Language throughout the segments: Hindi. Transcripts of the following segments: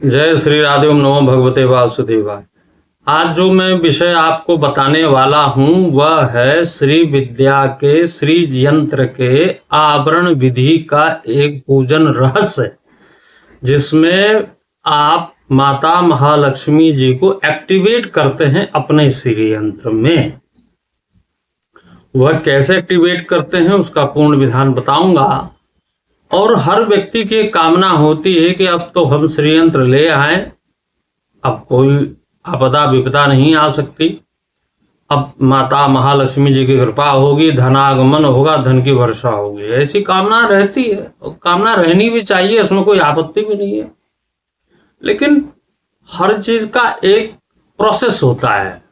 जय श्री राधे। ओम नमो भगवते वासुदेवाय। आज जो मैं विषय आपको बताने वाला हूँ वह है श्री विद्या के श्री यंत्र के आवरण विधि का एक पूजन रहस्य, जिसमें आप माता महालक्ष्मी जी को एक्टिवेट करते हैं अपने श्री यंत्र में। वह कैसे एक्टिवेट करते हैं उसका पूर्ण विधान बताऊंगा। और हर व्यक्ति की कामना होती है कि अब तो हम श्रीयंत्र ले आए, अब कोई आपदा विपदा नहीं आ सकती, अब माता महालक्ष्मी जी की कृपा होगी, धनागमन होगा, धन की वर्षा होगी, ऐसी कामना रहती है और कामना रहनी भी चाहिए, उसमें कोई आपत्ति भी नहीं है। लेकिन हर चीज का एक प्रोसेस होता है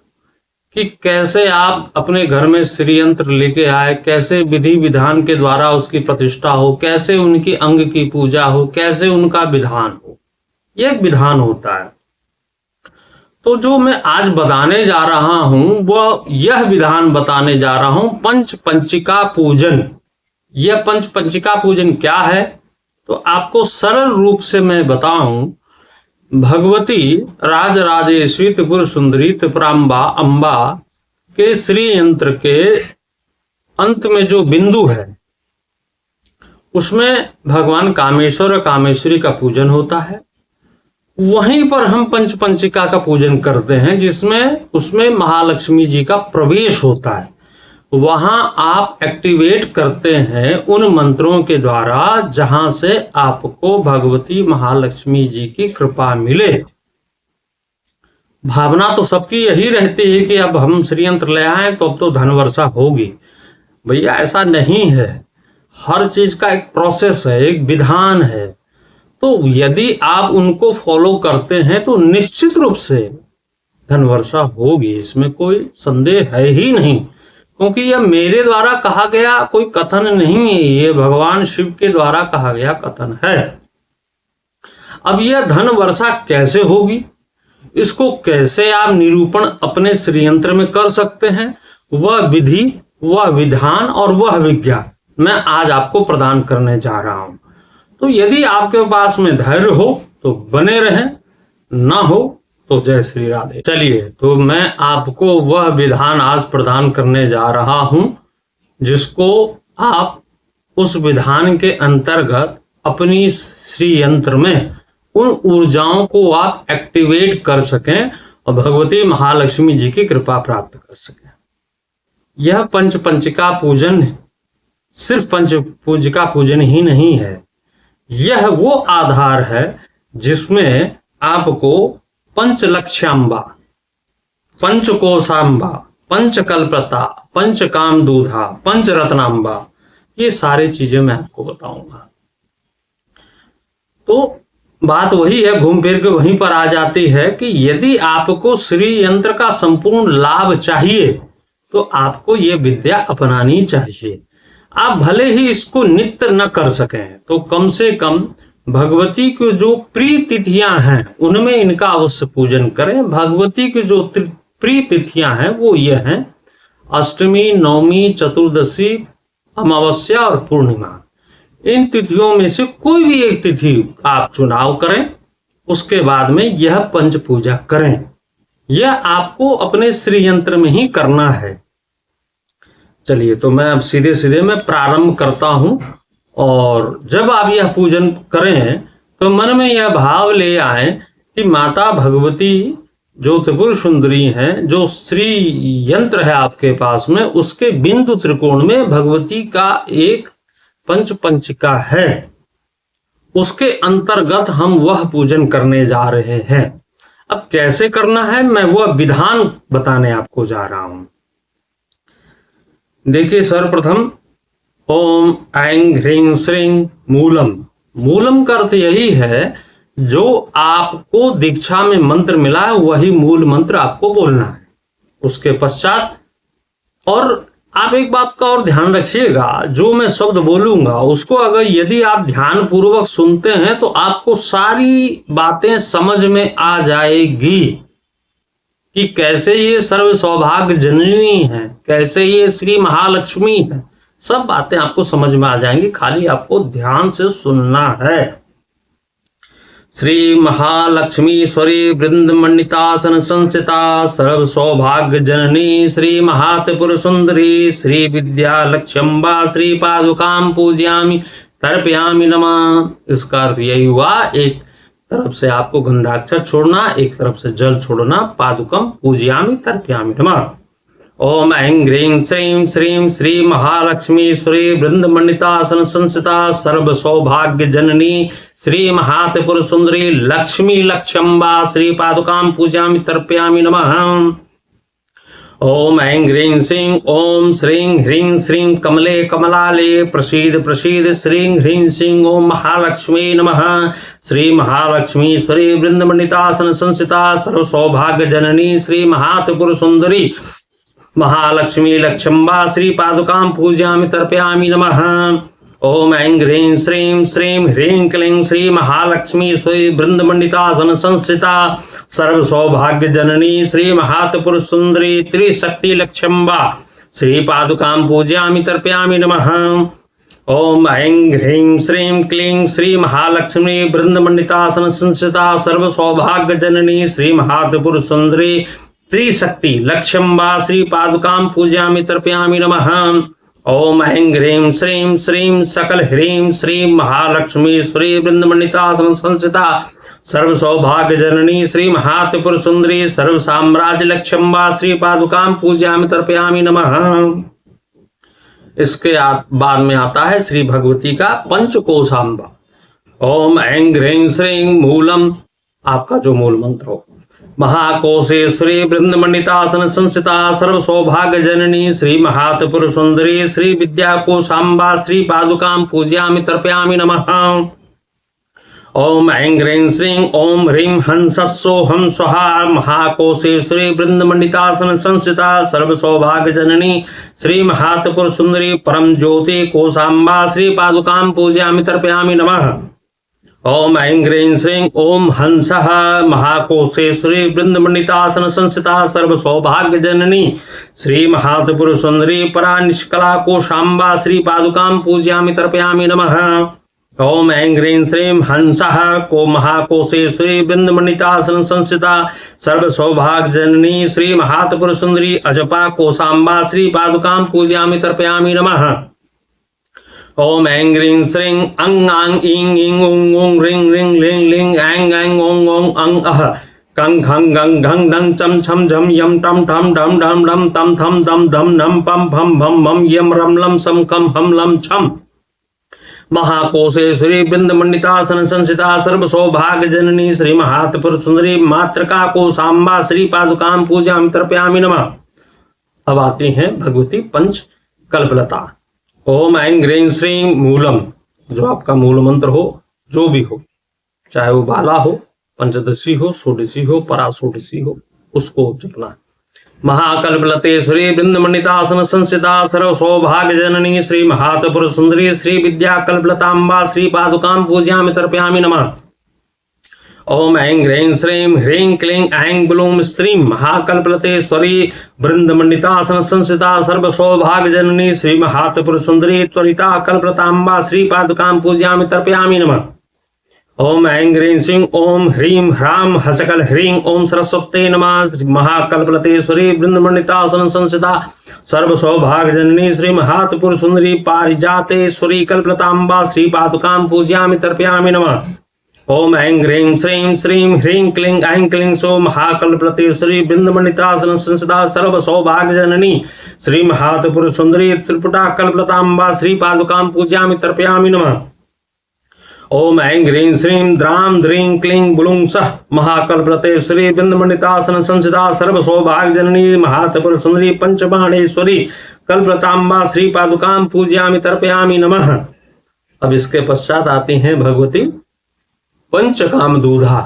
कि कैसे आप अपने घर में श्रीयंत्र लेके आए, कैसे विधि विधान के द्वारा उसकी प्रतिष्ठा हो, कैसे उनकी अंग की पूजा हो, कैसे उनका विधान हो, यह एक विधान होता है। तो जो मैं आज बताने जा रहा हूं वह यह विधान बताने जा रहा हूं पंच पंचिका पूजन। यह पंच पंचिका पूजन क्या है तो आपको सरल रूप से मैं बताऊं। भगवती राजराजेश्वरी त्रिपुर सुंदरी त्रिपुरांबा अंबा के श्री यंत्र के अंत में जो बिंदु है उसमें भगवान कामेश्वर और कामेश्वरी का पूजन होता है। वहीं पर हम पंच पंचिका का पूजन करते हैं, जिसमें उसमें महालक्ष्मी जी का प्रवेश होता है। वहां आप एक्टिवेट करते हैं उन मंत्रों के द्वारा जहां से आपको भगवती महालक्ष्मी जी की कृपा मिले। भावना तो सबकी यही रहती है कि अब हम श्रीयंत्र ले आए तो अब तो धन वर्षा होगी। भैया ऐसा नहीं है, हर चीज का एक प्रोसेस है, एक विधान है। तो यदि आप उनको फॉलो करते हैं तो निश्चित रूप से धन वर्षा होगी, इसमें कोई संदेह है ही नहीं, क्योंकि यह मेरे द्वारा कहा गया कोई कथन नहीं है, ये भगवान शिव के द्वारा कहा गया कथन है। अब यह धन वर्षा कैसे होगी, इसको कैसे आप निरूपण अपने श्रीयंत्र में कर सकते हैं, वह विधि, वह विधान और वह विज्ञान मैं आज आपको प्रदान करने जा रहा हूं। तो यदि आपके पास में धैर्य हो तो बने रहें, ना हो तो जय श्री राधे। चलिए, तो मैं आपको वह विधान आज प्रदान करने जा रहा हूं जिसको आप उस विधान के अंतर्गत अपनी श्री यंत्र में उन ऊर्जाओं को आप एक्टिवेट कर सकें और भगवती महालक्ष्मी जी की कृपा प्राप्त कर सकें। यह पंच पंचिका पूजन सिर्फ पंच पूजिका पूजन ही नहीं है, यह वो आधार है जिसमें आपको पंचलक्ष्यांबा, पंचकोशांबा, पंचकल्पता, पंचकामदूधा, पंचरत्नांबा, ये सारी चीजें मैं आपको बताऊंगा। तो बात वही है, घूम फिर के वहीं पर आ जाती है कि यदि आपको श्री यंत्र का संपूर्ण लाभ चाहिए तो आपको ये विद्या अपनानी चाहिए। आप भले ही इसको नित्य न कर सकें तो कम से कम भगवती की जो प्रिय तिथियां हैं उनमें इनका अवश्य पूजन करें। भगवती की जो प्रिय तिथियां हैं वो ये हैं अष्टमी, नवमी, चतुर्दशी, अमावस्या और पूर्णिमा। इन तिथियों में से कोई भी एक तिथि आप चुनाव करें, उसके बाद में यह पंच पूजा करें। यह आपको अपने श्री यंत्र में ही करना है। चलिए, तो मैं अब सीधे सीधे मैं प्रारंभ करता हूं। और जब आप यह पूजन करें तो मन में यह भाव ले आए कि माता भगवती जो त्रिपुर सुंदरी हैं, जो श्री यंत्र है आपके पास में, उसके बिंदु त्रिकोण में भगवती का एक पंच पंचिका है, उसके अंतर्गत हम वह पूजन करने जा रहे हैं। अब कैसे करना है मैं वह विधान बताने आपको जा रहा हूं। देखिए, सर्वप्रथम ओम ऐं ह्रीं श्रीं मूलम। मूलम का अर्थ यही है जो आपको दीक्षा में मंत्र मिला है वही मूल मंत्र आपको बोलना है। उसके पश्चात, और आप एक बात का और ध्यान रखिएगा, जो मैं शब्द बोलूंगा उसको अगर यदि आप ध्यान पूर्वक सुनते हैं तो आपको सारी बातें समझ में आ जाएगी कि कैसे ये सर्व सौभाग्य जननी है, कैसे ये श्री महालक्ष्मी है। सब बातें आपको समझ में आ जाएंगी, खाली आपको ध्यान से सुनना है। श्री महालक्ष्मीश्वरी वृंदमंडितासन संस्थिता सर्व सौभाग्य जननी श्री महात्पुर सुंदरी श्री विद्या लक्ष्यम्बा श्री पादुकाम पूजयामि तर्पयामि नमः। इसका अर्थ यही हुआ, एक तरफ से आपको गंधाक्षर छोड़ना, एक तरफ से जल छोड़ना। पादुकम पूजयामि तर्पयामि नमः। ओम ऐं ह्रीं श्रीं श्रीं श्री महालक्ष्मीश्वरी वृंदमंडितासन संस्थिता सर्व सौभाग्य जननी श्री महात्पुर सुंदरी लक्ष्मी लक्ष्यम्बा श्री पादुकाम पूजयामि तर्पयामि नमः। ओम ऐं ह्रीं श्रीं ओम श्रीं ह्रीं श्रीं कमले कमलाले प्रसीद प्रसीद श्रीं ह्रीं श्रीं ओम महालक्ष्मी नमः। श्री महालक्ष्मीश्वरी वृंदमंडितासन संस्थिता सर्व सौभाग्य जननी श्री महात्पुर सुंदरी महालक्ष्मी लक्ष्यम्बा श्री पादुकाम पूजयामि तर्पयामि नमः। ओम ऐं ह्रीं श्रीं श्रीं ह्रीं क्लीं श्री महालक्ष्मीश्वरी वृंदमंडितासन संस्थिता सर्व सौभाग्य जननी श्री महात्पुर सुंदरी त्रिशक्ति लक्ष्यम्बा श्री पादुकाम पूजयामि तर्पयामि नमः। ओम ऐं ह्रीं श्रीं क्लीं श्री महालक्ष्मी वृंदमंडितासन संस्थिता सर्व सौभाग्य जननी श्री महात्पुर सुंदरी त्रिशक्ति लक्ष्यम्बा श्री पादुकाम पूजयामि तर्पयामि नमः। ओम ऐं ह्रीं श्रीं श्रीं सकल ह्रीं श्री महालक्ष्मीश्वरी वृंदमंडितासन संस्थिता सर्व सौभाग्य जननी श्री महात्पुर सुंदरी सर्व साम्राज्य लक्ष्यम्बा श्री पादुकाम पूजयामि तर्पयामि नमः। इसके बाद में आता है श्री भगवती का पंचकोशाम्बा। ओम ऐं ह्रीं श्रीं मूलम, आपका जो मूल मंत्र हो। महाकोशेश्वरी वृंदमंडितासन संस्थिता सर्व सौभाग्य जननी श्री महात्पुर सुंदरी श्री विद्या कोशाम्बा श्री पादुकाम पूजयामि तर्पयामि नमः। ओम ऐं ह्रीं श्रीं ओम ह्रीं हंसस्सोहं स्वाहा महाकोशेश्वरी वृंदमंडितासन संस्थिता सर्व सौभाग्य जननी श्री महात्पुर सुंदरी परम ज्योति कोशाम्बा श्री पादुकाम पूजयामि तर्पयामि नमः। ओम ऐं ह्रीं श्रीं ओम हंसः महाकोशेश्वरी वृंदमंडितासन संस्थिता सर्व सौभाग्य जननी श्री महात्पुर सुंदरी परा निष्कला कोशाम्बा श्री पादुकाम पूजयामि तर्पयामि नमः। ओम ऐं ह्रीं श्रीं हंसः को महाकोशेश्वरी वृंदमंडितासन संस्थिता सर्व सौभाग्य जननी श्री महात्पुर सुंदरी अजपा कोशाम्बा श्री पादुकाम पूजयामि तर्पयामि नमः। ओम ऐं ह्रीं श्रीं अं आं ईं ईं ऊं ऊं ह्रीं ह्रीं लीं लीं ऐं ऐं ओं ओं अं अः कं खं गं घं ढं चम छम झम यम टम ठम ढम ढम ढम तम थम दम धम नम पम भम भम भम यम रम लम सम कम हम लम छम। महाकोशेश्वरी वृंदमंडितासन संस्थिता सर्व सौभाग्य जननी श्री महात्पुर सुंदरी मातृका कोशाम्बा श्री पादुकाम पूजयामि तर्पयामि नमः। अब आती हैं भगवती पंच कल्पलता। ओम ऐं ह्रीं श्रीं मूलम, जो आपका मूल मंत्र हो, जो भी हो, चाहे वो बाला हो, पंचदशी हो, षोडशी हो, पराषोडशी हो, उसको जपना। महाकल्पलतेश्वरी वृंदमंडितासन संस्थिता सर्व सौभाग्य जननी श्री महात्पुर सुंदरी श्री विद्या कल्पलताम्बा श्री पादुकाम पूजयामि तर्पयामि नमः। ओम ऐं ह्रीं श्रीं ह्रीं क्लीं ऐं ग्लूं स्त्रीं महाकल्पलतेश्वरी वृंदमंडितासन संस्थिता सर्व सौभाग्य जननी श्री महात्पुर सुंदरी त्वरिता कल्पलताम्बा श्री पादुकाम पूजयामि तर्पयामि नमः। ओम ऐं ह्रीं श्रीं ओम ह्रीं ह्रां हसकल ह्रीं ओम सरस्वत्यै नमः। महाकल्पलतेश्वरी वृंदमंडितासन संस्थिता सर्व सौभाग्य जननी श्री महात्पुर सुंदरी पारिजातेश्वरी कल्पलताम्बा श्री पादुकाम पूजयामि तर्पयामि नमः। ओम ऐं ह्रीं श्रीं श्रीं ह्रीं क्लीं ऐं क्लीं सो महाकल्पलतेश्वरी वृंदमंडितासन संस्थिता सर्व सौभाग्य जननी श्री महात्पुर सुंदरी त्रिपुटा कल्पलताम्बा श्री पादुकाम पूजयामि तर्पयामि नमः। ओम ऐं ह्रीं श्रीं द्रां द्रीं क्लीं ब्लूं सः महाकल्पलतेश्वरी वृंदमंडितासन संस्थिता सर्व सौभाग्य जननी महात्पुर सुंदरी पंचबाणेश्वरी कल्पलताम्बा श्री पादुकाम पूजयामि तर्पयामि नमः। अब इसके पश्चात आती हैं भगवती पंचकाम दूधा।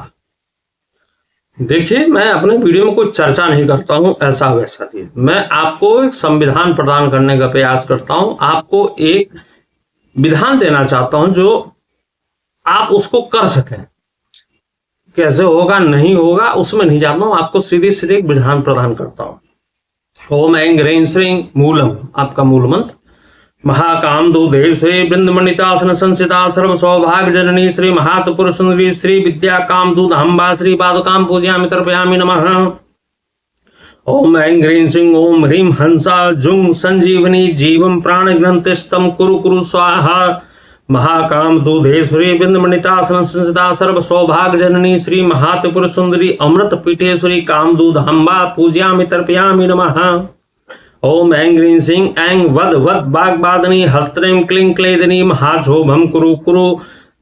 देखिए, मैं अपने वीडियो में कोई चर्चा नहीं करता हूं ऐसा वैसा थी, मैं आपको एक संविधान प्रदान करने का प्रयास करता हूं, आपको एक विधान देना चाहता हूं जो आप उसको कर सकें। कैसे होगा नहीं होगा उसमें नहीं जाता हूं, आपको सीधे सीधे एक विधान प्रदान करता हूं। ओम ऐं ह्रीं श्रीं मूलम, आपका मूल मंत्र। महाकाम दूधे श्री वृंदमणितासन संसिता सर्व सौभाग्य जननी श्री महात्पुरुष सुंदरी श्री विद्या काम दूध हम्बा श्री पादुकाम पूजयामि तर्पयामि नमः। ओम ऐं ह्रीं श्रीं ओम ह्रीं हंसा जुंग संजीवनी जीवम प्राण ग्रंथिस्तम कुरु कुरु स्वाहा। महाकाम दूधेश्वरी बिंदमणितासन संसिता सर्व सौभाग्य जननी श्री महात्पुरुष सुंदरी अमृत पीठेश्वरी काम दूध हम्बा पूजयामि तर्पयामि नमः। ओम ऐं ह्रीं श्रीं ऐं वद वद बागबादनी हस्त्रीं क्लीं क्लेदनी महाशोभम कुरु कुरु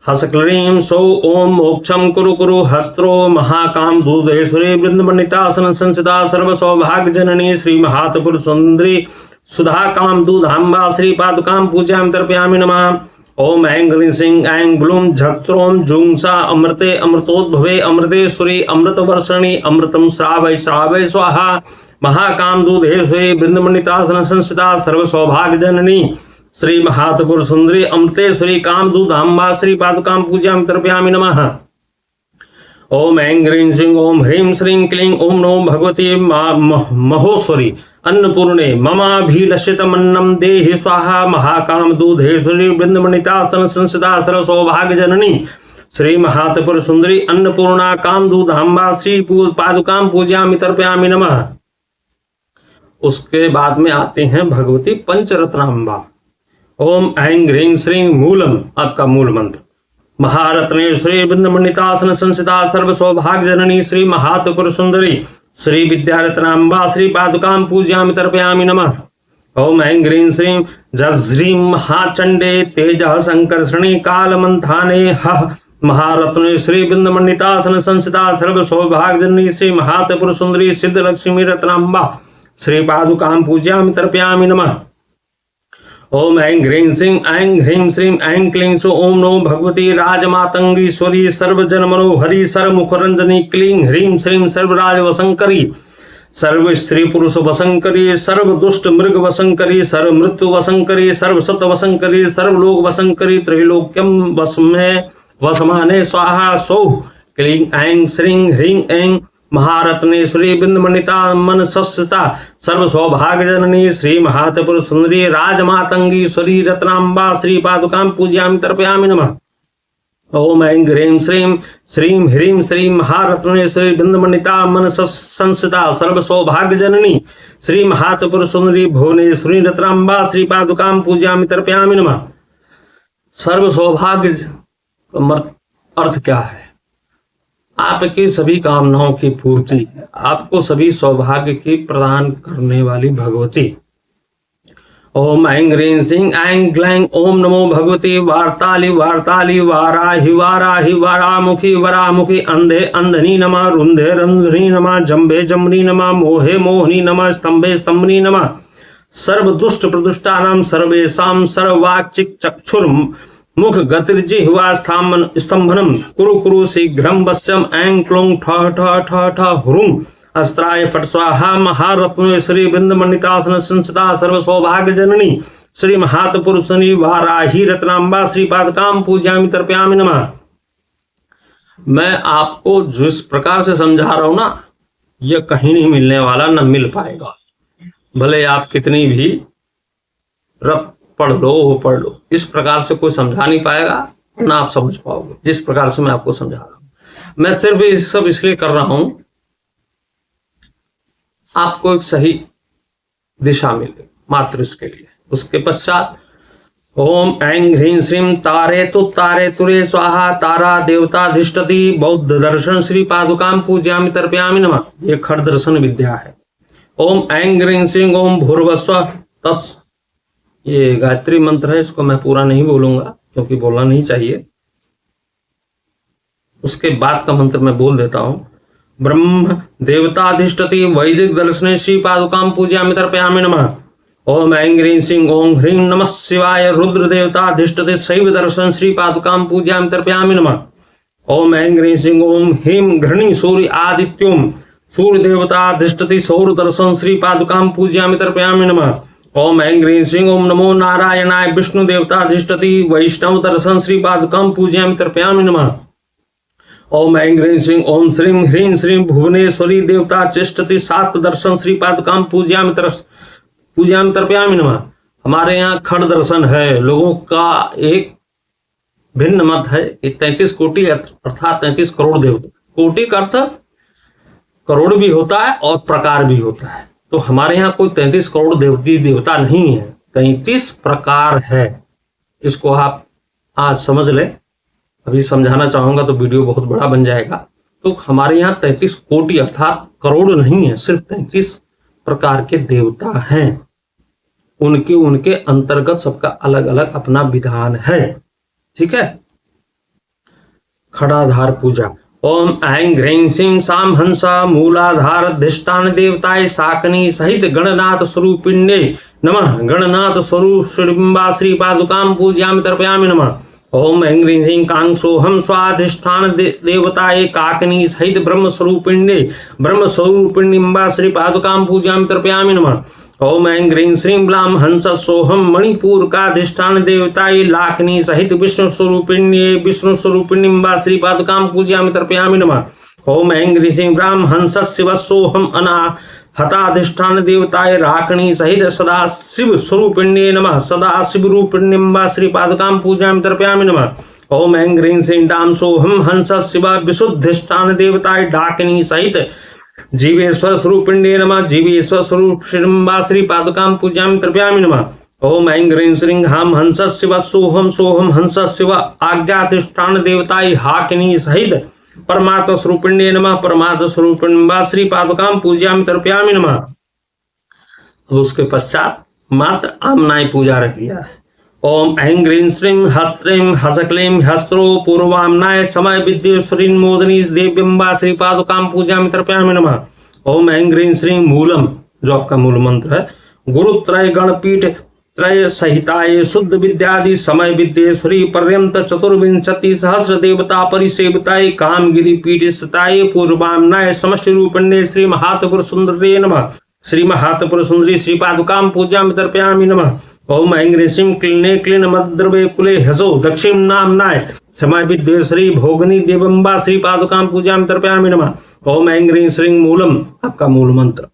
हसक्लीं सौ ओम मोक्षम कुरु कुरु हस्त्रो। महाकाम दूधेश्वरी वृंदमणितासन संसिता सर्व सौभाग्य जननी श्री महात्पुरुष सुंदरी सुधा काम दूध हम्बा श्री पादुकाम पूजयामि तर्पयामि नमः। ओम ऐं ह्रीं श्रीं ऐं ब्लूम झक्त्रोम जुंसा अमृते अमृतोद्भवे अमृतेश्वरी अमृत वर्षणी अमृतम श्रावय श्रावय स्वाहा। महाकाम दूधेश्वरी वृंदमणितासन संसिता सर्व सौभाग्य जननी श्री महात्पुरुष सुंदरी अमृतेश्वरी काम दूध हम्बा श्री पादुकाम पूजयामि तर्पयामि नमः। ओम ऐं ह्रीं श्रीं ओम ह्रीं श्रीं क्लीं ओम नमो भगवती महोश्वरी अन्नपूर्णे ममाभिलषितमन्नं देहि स्वाहा। महाकाम दूधेश्वरी वृंदमणितासन संसिता सर्व सौभाग्य जननी श्री महात्पुरुष सुंदरी अन्नपूर्णा काम दूध हम्बा श्री पादुकाम पूजयामि तर्पयामि नमः। उसके बाद में आते हैं भगवती पंचरत्नाम्बा। ओम ऐं ह्रीं श्रीं मूलम, आपका मूल मंत्र। महारत्नेश्वरी वृंदमणितासन संसिता सर्व सौभाग्य जननी श्री महात्पुरुष सुंदरी श्री विद्यारत्नाम्बा श्री पादुकाम पूजयामि तर्पयामि नमः। ओम ऐं ह्रीं श्रीं जज्रीं महाचंडे तेजः संकर्षणी कालमंथाने हः। महारत्नेश्वरी वृंदमणितासन संसिता सर्व सौभाग्य जननी श्री महात्पुरुष सुंदरी सिद्ध लक्ष्मी रत्नाम्बा श्री पादुकाम पूजयामि तर्पयामि नमः। ओम ऐं ह्रीं श्रीं ऐं क्लीं सो ओम नमो भगवती राजमातंगीश्वरी सर्वजन मनोहरी सर्वमुखरंजनी क्लीं ह्रीं श्रीं सर्वराज वसंकरी सर्व स्त्री पुरुष वसंकरी सर्व दुष्ट मृग वसंकरी सर्व मृत्यु वसंकरी सर्व सत वसंकरी सर्वलोक वसंकरी त्रैलोक्यम वसमाने स्वाहा सौः। क्लीं ऐं श्रीं ह्रीं ऐं महारत्नेश्वरी वृंदमणिता मन सस्ता सर्व सौभाग्य जननी श्री महात्पुरुष सुंदरी राजमातंगीश्वरी रत्नाम्बा श्री पादुकाम पूजयामि तर्पयामि नमः। ओम ऐं ह्रीं श्रीं ह्रीं श्रीं महारत्नेश्वरी वृंदमणिता मन संस्थिता सर्व सौभाग्य जननी श्री महात्पुरुष सुंदरी भुवनेश्वरी रत्नाम्बा श्री पादुकाम पूजयामि तर्पयामि नमः। सर्व सौभाग्य का अर्थ क्या है? आपकी सभी कामनाओं की पूर्ति, आपको सभी सौभाग्य की प्रदान करने वाली भगवती। ओम ऐं ह्रीं श्रीं ऐं ग्लैं ओम नमो भगवती वार्ताली वार्ताली वाराहि वाराहि वारामुखी वरामुखी अंधे अंधनी नमः रुंधे रंधनी नमः जम्भे जम्बनी नमः मोहे मोहनी नमः स्तंभे स्तंभनी नमः। सर्व दुष्ट प्रदुष्टानां सर्वेषां सर्ववाक्चिक चक्षुर मुख गतिर्जिह्वा स्तंभनम कुरु कुरु शीघ्रम वश्यम ऐं क्लूं ठ ठ ठ ठ हुरुं अस्त्राय फट स्वाहा। महारत्नेश्वरी वृंदमणितासन संसिता सर्व सौभाग्य जननी श्री महात्पुरुषनी वाराही रत्नाम्बा श्री पादुकाम पूजयामि तर्पयामि नमः। मैं आपको जिस प्रकार से समझा रहा हूं ना, यह कहीं नहीं मिलने वाला, न मिल पाएगा। भले आप कितनी भी रब पढ़ लो, इस प्रकार से कोई समझा नहीं पाएगा, ना आप समझ पाओगे जिस प्रकार से मैं आपको समझा रहा हूं। मैं सिर्फ ये सब इसलिए कर रहा हूं आपको एक सही दिशा मिले मात्र इसके लिए। उसके पश्चात ओम ऐं ह्रीं श्रीं तारे तुरे स्वाहा। तारा देवता धिष्ठति बौद्ध दर्शन श्री पादुकाम पूजयामि तर्पयामि नमः। ये खड़ दर्शन विद्या है। ओम ऐं ह्रीं श्रीं ओम भूर्भुवस्सुवः तस्, ये गायत्री मंत्र है, इसको मैं पूरा नहीं बोलूंगा क्योंकि बोलना नहीं चाहिए। उसके बाद का मंत्र मैं बोल देता हूं। ब्रह्म देवताधिष्ठति वैदिक दर्शने श्री पादुकाम पूजयामि तर्पयामि नमः। ओम ऐं ह्रीं श्रीं ओम ह्रीं नमः शिवाय रुद्र देवताधिष्ठति शैव दर्शन श्री पादुकाम पूजयामि तर्पयामि नमः। ओम ऐं ह्रीं श्रीं ओम ह्रीं घृणी सूर्य आदित्योम सूर्य देवताधिष्ठति सौर दर्शन श्री पादुकाम पूजयामि तर्पयामि नमः। ओम ऐं ह्रीं श्रीं ओम नमो नारायणाय विष्णु देवताधिष्ठति वैष्णव दर्शन श्री पादुकाम पूजयामि तर्पयामि नमः। ओम ऐं ह्रीं श्रीं ओम श्रीं ह्रीं श्रीं भुवनेश्वरी देवता तिष्ठति शास्त्र दर्शन श्री पादुकाम पूजयामि तर्पयामि नमः। हमारे यहाँ खड़ दर्शन है, लोगों का एक भिन्न मत है कि 33 कोटि अर्थात 33 करोड़ देवता। कोटि का अर्थ करोड़ भी होता है और प्रकार भी होता है। तो हमारे यहाँ कोई 33 करोड़ देवता नहीं है, 33 प्रकार है। इसको आप आज समझ लें। अभी समझाना चाहूंगा तो वीडियो बहुत बड़ा बन जाएगा। तो हमारे यहाँ 33 कोटि अर्थात करोड़ नहीं है, सिर्फ 33 प्रकार के देवता हैं। उनके अंतर्गत सबका अलग अलग अपना विधान है। ठीक है। खड़ाधार पूजा। ओम ऐं ह्रीं श्रीं साम हंसा मूलाधार अधिष्ठान देवताय शाकनी सहित गणनाथ स्वरूपिण्ये नमः। गणनाथ स्वरूप श्रीबिंबा श्री पादुकाम पूजयामि तर्पयामि नमः। ओम ऐं ह्रीं श्रीं कांक्षोहम स्वाधिष्ठान देवताय काकनी सहित ब्रह्म स्वरूपिण्ये ब्रह्म स्वरूपिण्यम्बा श्री पादुकाम पूजयामि तर्पयामि नमः। ओम ऐं ह्रीं श्रीं ब्लाम हंस सोहम मणिपुर का अधिष्ठान देवताय लाखनी सहित विष्णु स्वरूपिण्ये विष्णु स्वरूपिण्यम्बा श्री पादुकाम पूजयामि तर्पयामि नमः। ओम ऐं ह्रीं श्रीं ब्राह्म हंस शिव सोहम अनाहताधिष्ठान देवताय राकणी सहित सदा शिव स्वरूपिण्ये नमः। सदा शिव रूपिण्यम्बा श्री पादुकाम पूजयामि तर्पयामि नमः। ओम ऐं ह्रीं श्रीं डाम सोहम हंस शिव विशुद्धिष्ठान देवताय डाकिनी सहित जीवेश्वर स्वरूपिण्ये नमः। जीवेश्वर स्वरूप श्रीम्बा श्री पादुकाम पूजयामि तर्पयामि नमः। ओम ऐं ह्रीं श्रीं हाम हंस शिव सोहम हंस शिव आज्ञाधिष्ठान देवताय हाकिनी सहित परमात्मा स्वरूपिण्ये नमः। परमात्मा स्वरूपिण्यम्बा श्री पादुकाम पूजयामि तर्पयामि नमः। अब उसके पश्चात मात्र आमनाय पूजा रह गया है। ओम ऐं ह्रीं श्रीं हस्त्रीं हसक्लीं हस्त्रो पूर्वामनाय समय विद्येश्वरी मोदनी देव्यम्बा श्री पादुकाम पूजयामि तर्पयामि नमः। ओम ऐं ह्रीं श्रीं मूलम, जो आपका मूल मंत्र है, गुरुत्रय गणपीठ त्रय सहिताय शुद्ध विद्यादि समय विद्येश्वरी पर्यंत चतुर्विंशति सहस्र देवता परिसेविताय कामगिरी पीठ स्थिताय पूर्वामनाय समष्टि रूपिण्ये श्री महात्पुर सुंदरी नमः। श्री महात्पुर सुंदरी श्री पादुकाम पूजयामि तर्पयामि नमः। ओम ऐं ह्रीं श्रीं क्लीने क्लीन मद्रवे कुले हसो दक्षिण नामनाय समय विद्येश्वरी भोगनी देवम्बा श्री पादुकाम पूजयामि तर्पयामि नमः। ओम ऐं ह्रीं श्रीं मूलम, आपका मूल मंत्र,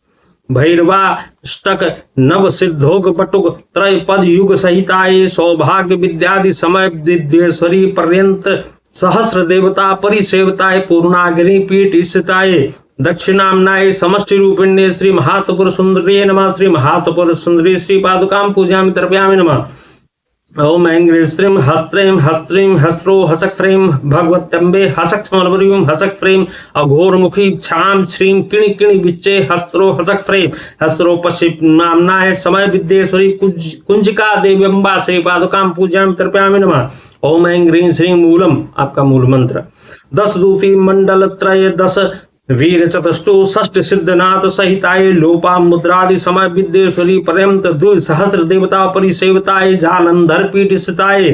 भैरवाष्टक नव सिद्धोग बटुक त्रय पद युग सहिताय सौभाग्य विद्यादि समय विद्येश्वरी पर्यंत सहस्र देवता परिसेवताय पूर्णागिरी पीठ स्थिताय दक्षिणामनाय समष्टि रूपिण्ये श्री महात्पुर सुंदरी नमः। श्री महात्पुर सुंदरी श्री पादुकाम पूजयामि तर्पयामि नमः। ओम ऐं ह्रीं श्रीं हस्त्रीं हस्रो हसक्फ्रीं भगवत्यम्बे हसक्ष्मलवरीं हसक्फ्रीं अघोरमुखी क्षां श्रीं किणि किणि विच्चे हस्रो हसक्फ्रीं हस्रो पश्चिमामनाय समय विद्येश्वरी कुंजिका देव्यम्बा श्री पादुकाम पूजयामि तर्पयामि नमः। ओम ऐं ह्रीं श्रीं मूलम, आपका मूल मंत्र, 10 दूती मंडल त्रय 10 वीर चतुष्टु षष्ठ सिद्धनाथ सहिताय लोपा मुद्रादि समय विद्येश्वरी पर्यंत 2,000 देवता परिसेवताय जालंधर पीठ स्थिताय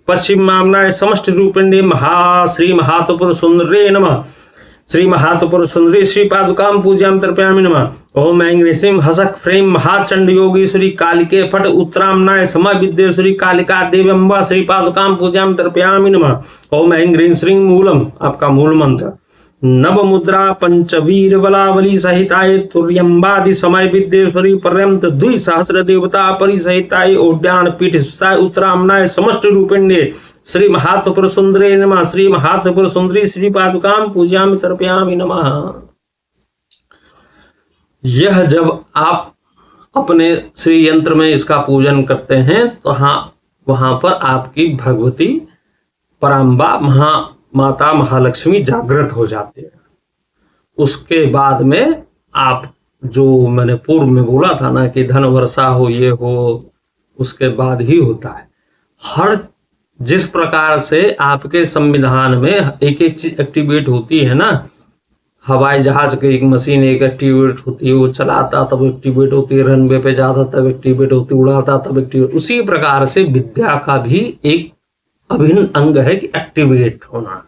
पश्चिम मामनाय समष्टि रूपिण्ये श्री महात्पुर सुंदरी नमः। श्री महात्पुर सुंदरी श्री पादुकाम पूजयामि तर्पयामि नमः। ओम ऐं ह्रीं श्रीं हसक फ्रीं महाचंड योगीश्वरी कालिके फट उत्तरामनाय समय विद्येश्वरी कालिका देव्यम्बा श्री पादुकाम पूजयामि तर्पयामि नमः। ओम ऐं ह्रीं श्रीं मूलम, आपका मूल मंत्र, नव मुद्रा पंचवीर बलावली सहिताय तुर्यम्बादि समय विद्येश्वरी पर्यंत 2,000 देवता परिसहिताय उद्यान पीठ स्थिताय उत्तरामनाय समष्टि रूपिण्ये श्री महात्पुर सुंदरी नमः। श्री महात्पुर सुंदरी श्री पादुकाम पूजयामि तर्पयामि नमः। यह जब आप अपने श्री यंत्र में इसका पूजन करते हैं तो वहां पर आपकी भगवती पराम्बा माता महालक्ष्मी जागृत हो जाती है। उसके बाद में आप जो मैंने पूर्व में बोला था ना कि धन वर्षा हो, ये हो, उसके बाद ही होता है। हर जिस प्रकार से आपके संविधान में एक एक चीज एक्टिवेट होती है ना, हवाई जहाज की एक मशीन एक एक्टिवेट होती है, वो चलाता तब एक्टिवेट होती है, रनवे पे जाता तब एक्टिवेट होती, उड़ाता तब एक्टिवेट, उसी प्रकार से विद्या का भी एक अभिन्न अंग है कि एक्टिवेट होना।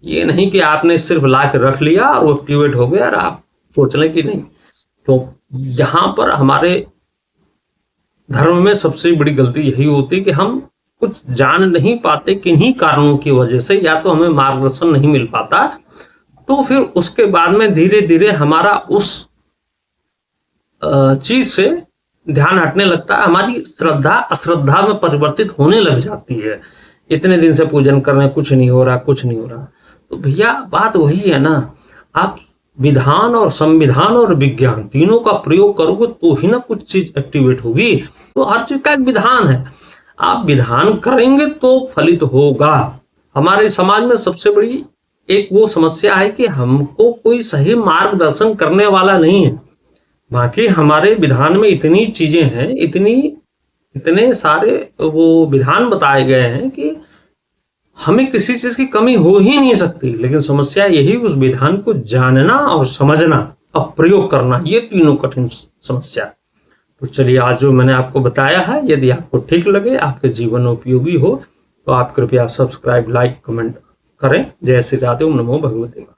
ये नहीं कि आपने सिर्फ ला के रख लिया और वो एक्टिवेट हो गया और आप सोच लें कि नहीं। तो यहाँ पर हमारे धर्म में सबसे बड़ी गलती यही होती है कि हम कुछ जान नहीं पाते किन्हीं कारणों की वजह से, या तो हमें मार्गदर्शन नहीं मिल पाता, तो फिर उसके बाद में धीरे धीरे हमारा उस चीज से ध्यान हटने लगता है, हमारी श्रद्धा अश्रद्धा में परिवर्तित होने लग जाती है। इतने दिन से पूजन कर रहे हैं, कुछ नहीं हो रहा, कुछ नहीं हो रहा। तो भैया बात वही है ना, आप विधान और संविधान और विज्ञान तीनों का प्रयोग करोगे तो ही ना कुछ चीज एक्टिवेट होगी। तो हर चीज का एक विधान है, आप विधान करेंगे तो फलित होगा। हमारे समाज में सबसे बड़ी एक वो समस्या है कि हमको कोई सही मार्गदर्शन करने वाला नहीं है। बाकी हमारे विधान में इतनी चीजें हैं, इतने सारे वो विधान बताए गए हैं कि हमें किसी चीज की कमी हो ही नहीं सकती। लेकिन समस्या यही, उस विधान को जानना और समझना और प्रयोग करना, ये तीनों कठिन समस्या। तो चलिए, आज जो मैंने आपको बताया है, यदि आपको ठीक लगे, आपके जीवन उपयोगी हो, तो आप कृपया सब्सक्राइब, लाइक, कमेंट करें। जय श्री राधे, ओम नमो भगवते वासुदेवाय।